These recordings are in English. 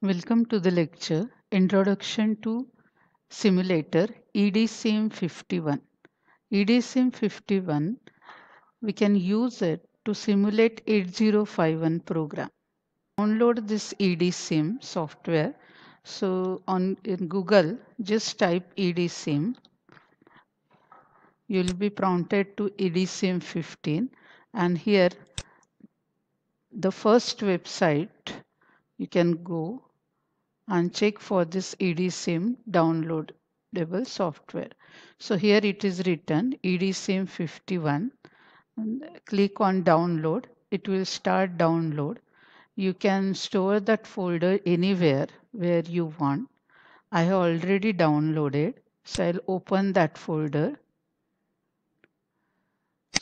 Welcome to the lecture Introduction to Simulator EDSIM 51. EDSIM 51, we can use it to simulate 8051 program. Download this EDSIM software. So in Google, just type EDSIM. You'll be prompted to EDSIM 15, and here the first website you can go and check for this EDSIM downloadable software. So here it is written EDSIM 51. And click on download. It will start download. You can store that folder anywhere where you want. I have already downloaded. So I'll open that folder.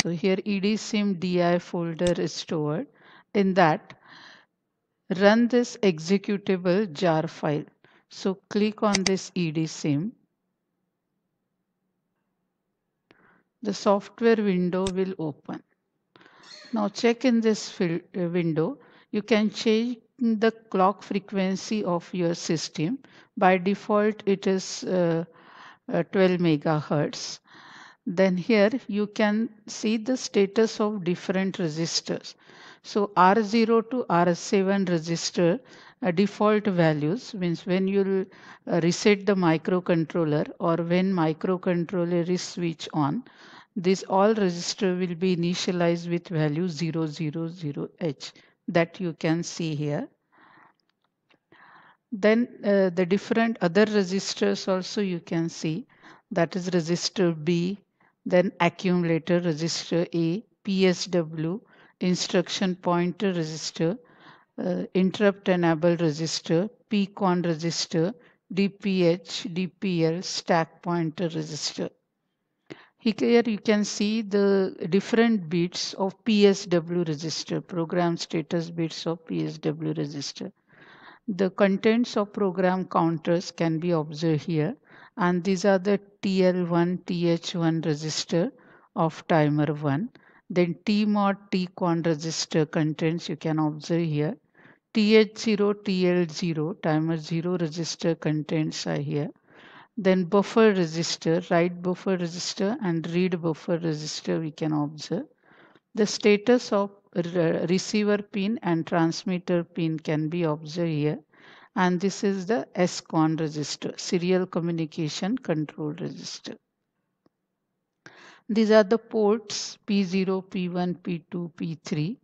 So here EDSIM DI folder is stored. In that, run this executable jar file. So click on this EDSIM. The software window will open. Now check in this window. You can change the clock frequency of your system. By default, it is 12 megahertz. Then here you can see the status of different registers. So R0 to R7 register default values means when you reset the microcontroller or when microcontroller is switch on, this all register will be initialized with value 000H that you can see here. Then the different other registers also you can see, that is register B, then accumulator register A, PSW, instruction pointer register, interrupt enable register, PCON register, DPH, DPL, stack pointer register. Here you can see the different bits of PSW register, program status bits of PSW register. The contents of program counters can be observed here, and these are the TL1, TH1 register of timer 1. Then TMOD, TCON register contents you can observe here. TH0, TL0, timer 0 register contents are here. Then buffer register, write buffer register and read buffer register we can observe. The status of receiver pin and transmitter pin can be observed here. And this is the SCON register, serial communication control register. These are the ports P0, P1, P2, P3.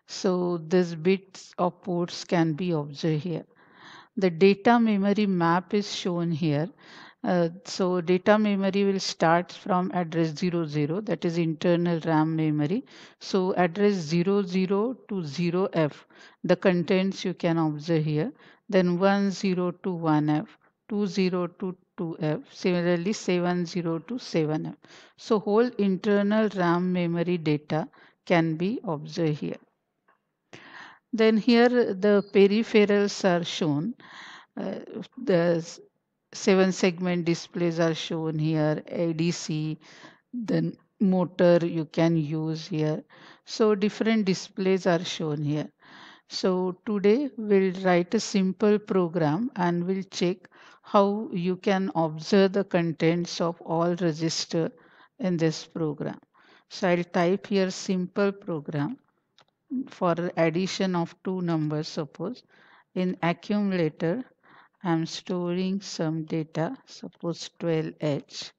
So these bits of ports can be observed here. The data memory map is shown here. So data memory will start from address 00, that is internal RAM memory. So address 00 to 0F, the contents you can observe here. Then 10 to 1F, 20 to 2F, similarly 70 to 7F. So whole internal RAM memory data can be observed here. Then here the peripherals are shown. The 7-segment displays are shown here, ADC, then motor you can use here. So different displays are shown here. So today we'll write a simple program and we'll check how you can observe the contents of all register in this program. So I'll type here simple program for addition of two numbers. Suppose in accumulator I'm storing some data, suppose 12H.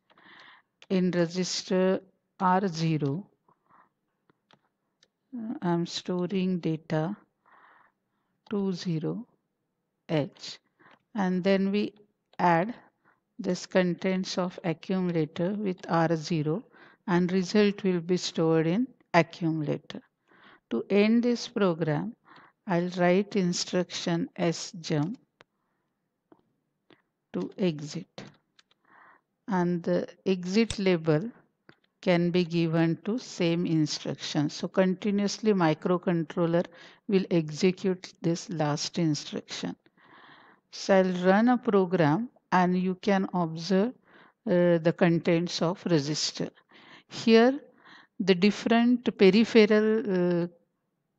In register R0 I'm storing data 20H, and then we add this contents of accumulator with R0 and result will be stored in accumulator. To end this program, I'll write instruction sjump to exit, and the exit label can be given to same instruction. So continuously microcontroller will execute this last instruction. So I'll run a program and you can observe the contents of register. Here the different peripheral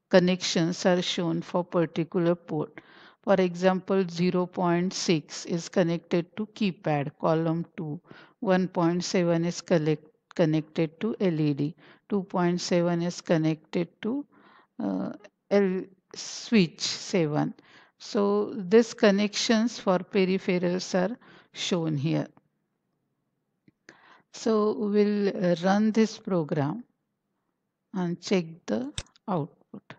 connections are shown for particular port. For example, 0.6 is connected to keypad, column 2. 1.7 is connected to LED. 2.7 is connected to uh, L switch 7. So these connections for peripherals are shown here. So we'll run this program and check the output.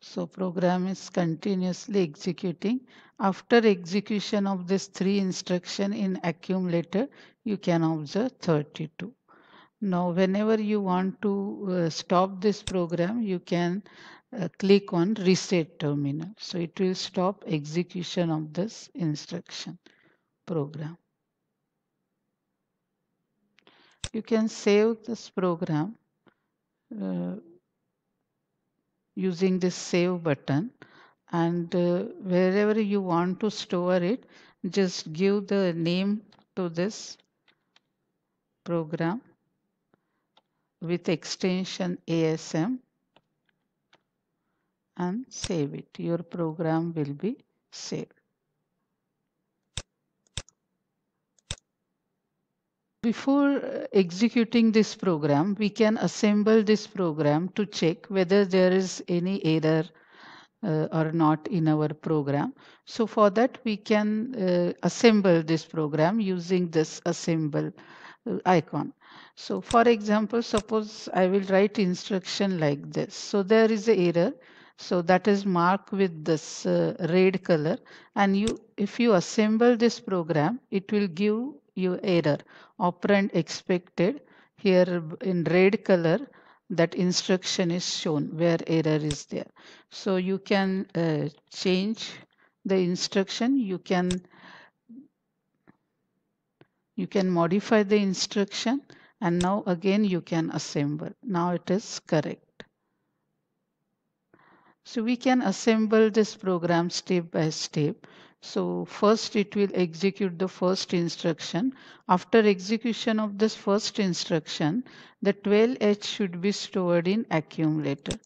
So program is continuously executing. After execution of this 3 instruction in accumulator, you can observe 32. Now whenever you want to stop this program, you can click on reset terminal. So it will stop execution of this instruction program. You can save this program uh, using this save button, and wherever you want to store it, just give the name to this program with extension ASM and save it. Your program will be saved. Before executing this program, we can assemble this program to check whether there is any error or not in our program. So for that, we can assemble this program using this assemble icon. So for example, suppose I will write instruction like this. So there is a error. So that is marked with this red color. And if you assemble this program, it will give you error. Operand expected here in red color, that instruction is shown where error is there. So you can change the instruction. You can modify the instruction, and now again you can assemble. Now it is correct. So we can assemble this program step by step. So first it will execute the first instruction. After execution of this first instruction, the 12H should be stored in accumulator.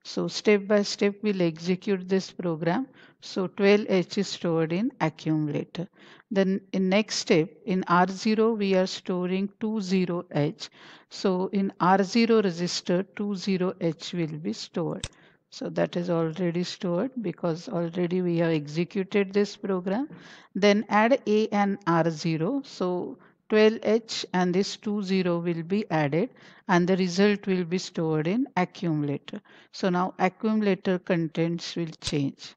So step by step we'll execute this program. So 12H is stored in accumulator. Then in next step in R0 we are storing 20H. So in R0 register 20H will be stored. So that is already stored because already we have executed this program. Then add A and R0. So 12H and this 20 will be added and the result will be stored in accumulator. So now accumulator contents will change.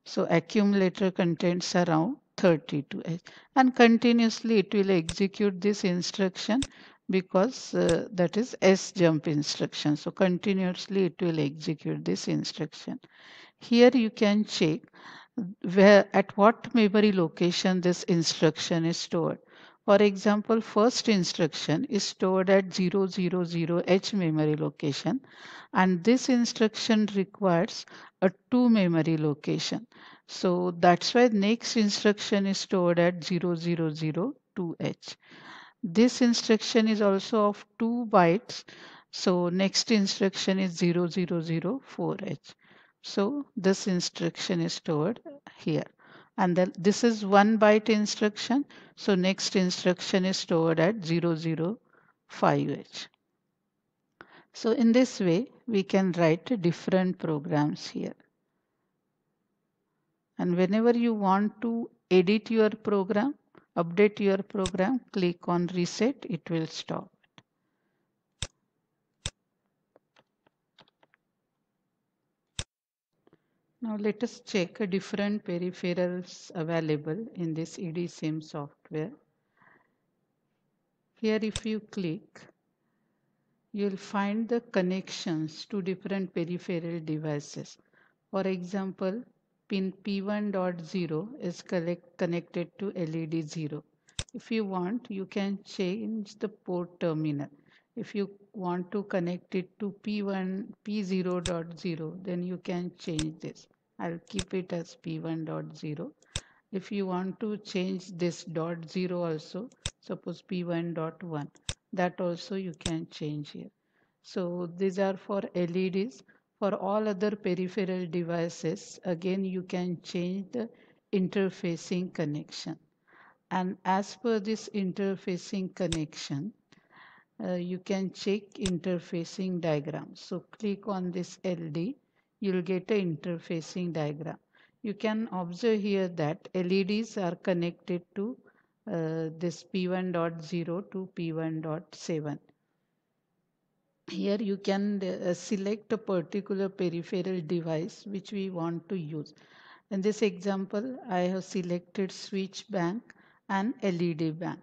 So accumulator contains around 32H and continuously it will execute this instruction because that is S jump instruction. So continuously it will execute this instruction. Here you can check where at what memory location this instruction is stored. For example, first instruction is stored at 000H memory location and this instruction requires a 2 memory location. So that's why next instruction is stored at 0002H. This instruction is also of 2 bytes. So next instruction is 0004H. So this instruction is stored here. And then this is 1 byte instruction. So next instruction is stored at 005H. So in this way, we can write different programs here. And whenever you want to edit your program, update your program, click on reset, it will stop. Now let us check different peripherals available in this EDSIM software. Here if you click, you'll find the connections to different peripheral devices. For example, pin P1.0 is connected to LED 0. If you want, you can change the port terminal. If you want to connect it to P0.0, then you can change this. I'll keep it as P1.0. If you want to change this dot 0 also, suppose P1.1, that also you can change here. So these are for LEDs. For all other peripheral devices, again you can change the interfacing connection. And as per this interfacing connection, you can check interfacing diagram. So click on this LD, you'll get an interfacing diagram. You can observe here that LEDs are connected to this P1.0 to P1.7. Here you can select a particular peripheral device which we want to use. In this example, I have selected switch bank and LED bank.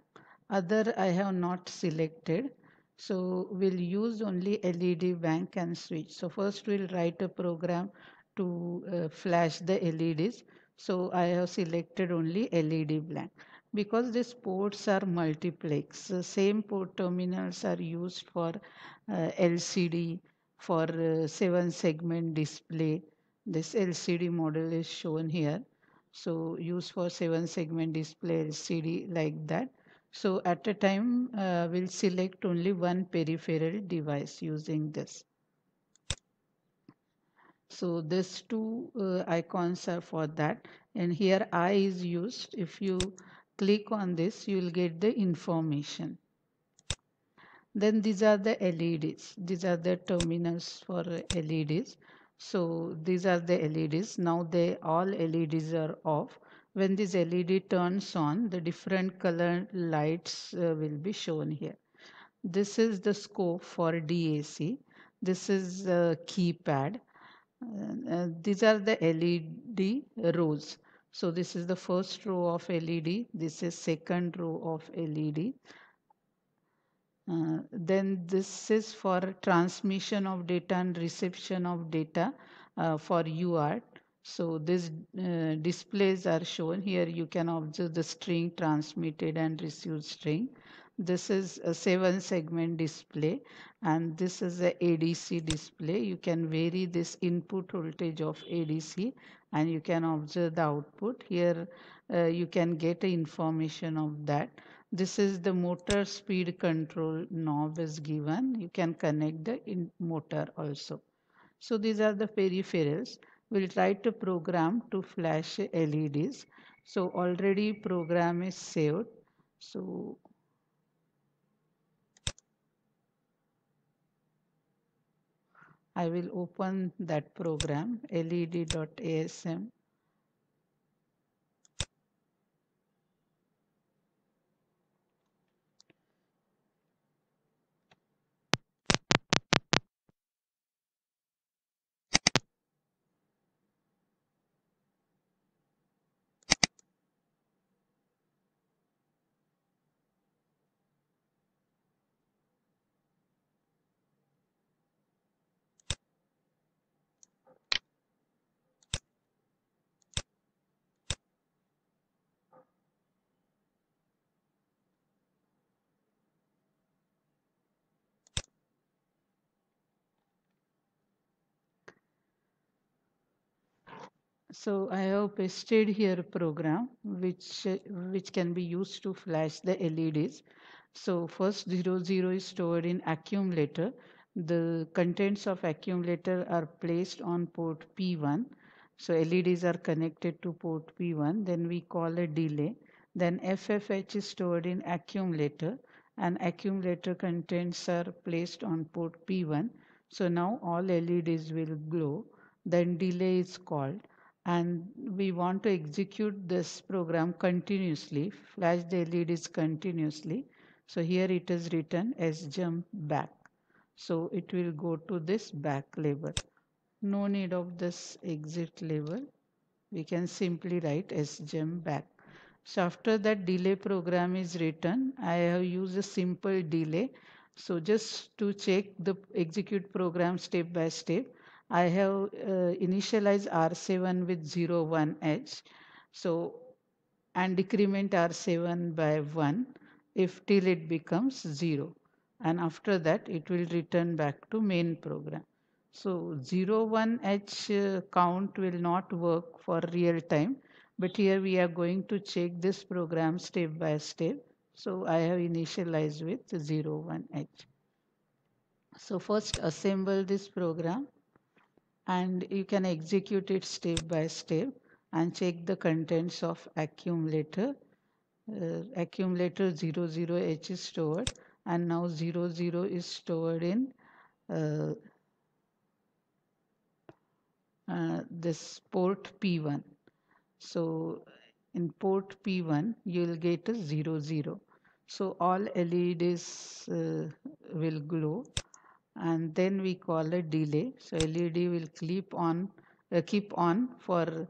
Other I have not selected. So we'll use only LED bank and switch. So first we'll write a program to flash the LEDs. So I have selected only LED blank. Because these ports are multiplex, the same port terminals are used for LCD, for 7 segment display. This LCD model is shown here. So used for 7 segment display LCD like that. So at a time, we'll select only one peripheral device using this. So these two icons are for that. And here I is used. If you click on this, you will get the information. Then these are the LEDs. These are the terminals for LEDs. So these are the LEDs. Now they all LEDs are off. When this LED turns on, the different color lights will be shown here. This is the scope for DAC. This is the keypad. These are the LED rows. So this is the first row of LED. This is second row of LED. Then this is for transmission of data and reception of data for UART. So these displays are shown here. You can observe the string transmitted and received string. This is a 7 segment display, and this is a ADC display. You can vary this input voltage of ADC, and you can observe the output. Here you can get information of that. This is the motor speed control knob is given. You can connect the motor also. So these are the peripherals. We'll try to program to flash LEDs. So already program is saved. So I will open that program led.asm. So I have pasted here a program which can be used to flash the LEDs. So first 00 is stored in accumulator. The contents of accumulator are placed on port P1. So LEDs are connected to port P1. Then we call a delay. Then FFH is stored in accumulator, and accumulator contents are placed on port P1. So now all LEDs will glow. Then delay is called, and we want to execute this program continuously, flash the LEDs continuously. So here it is written as jump back. So it will go to this back label. No need of this exit label. We can simply write as jump back. So after that delay program is written, I have used a simple delay. So just to check the execute program step by step, I have initialized R7 with 01H. So and decrement R7 by 1 if till it becomes 0. And after that it will return back to main program. So 01H count will not work for real time, but here we are going to check this program step by step. So I have initialized with 01H. So first assemble this program. and you can execute it step by step and check the contents of accumulator. Accumulator 00H is stored, and now 00 is stored in uh, this port P1. So in port P1, you will get a 00. So all LEDs will glow, and then we call a delay. So LED will keep on for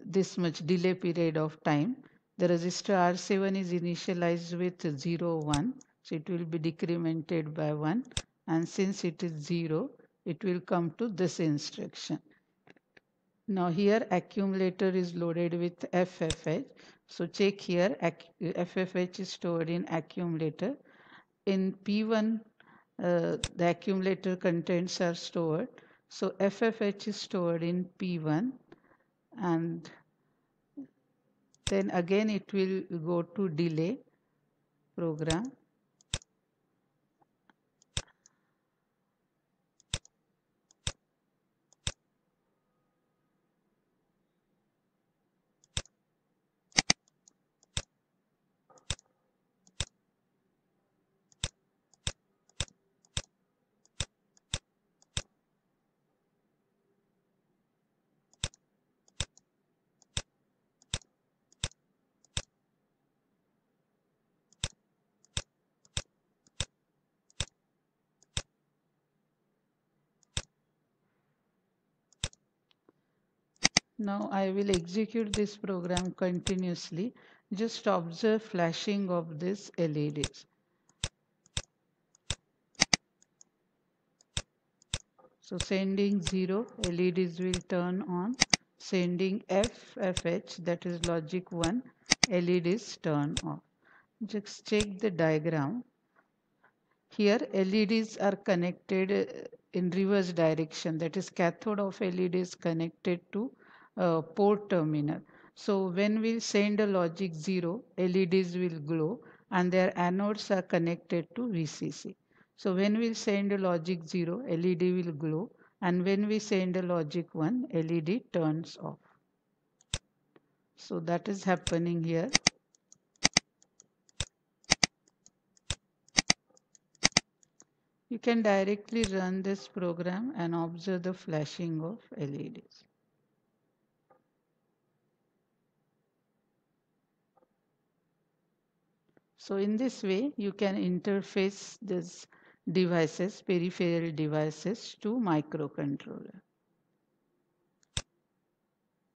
this much delay period of time. The resistor R7 is initialized with 0, 1. So it will be decremented by 1. And since it is 0, it will come to this instruction. Now here accumulator is loaded with FFH. So check here, FFH is stored in accumulator. In P1, the accumulator contents are stored. So FFH is stored in P1, and then again it will go to delay program. Now I will execute this program continuously. Just observe flashing of this LEDs. So sending 0, LEDs will turn on. Sending FFH, that is logic 1, LEDs turn off. Just check the diagram. Here LEDs are connected in reverse direction, that is cathode of LED is connected to port terminal. So when we send a logic 0, LEDs will glow and their anodes are connected to VCC. So when we send a logic 0, LED will glow, and when we send a logic 1, LED turns off. So that is happening here. You can directly run this program and observe the flashing of LEDs. So in this way, you can interface these devices, peripheral devices, to microcontroller.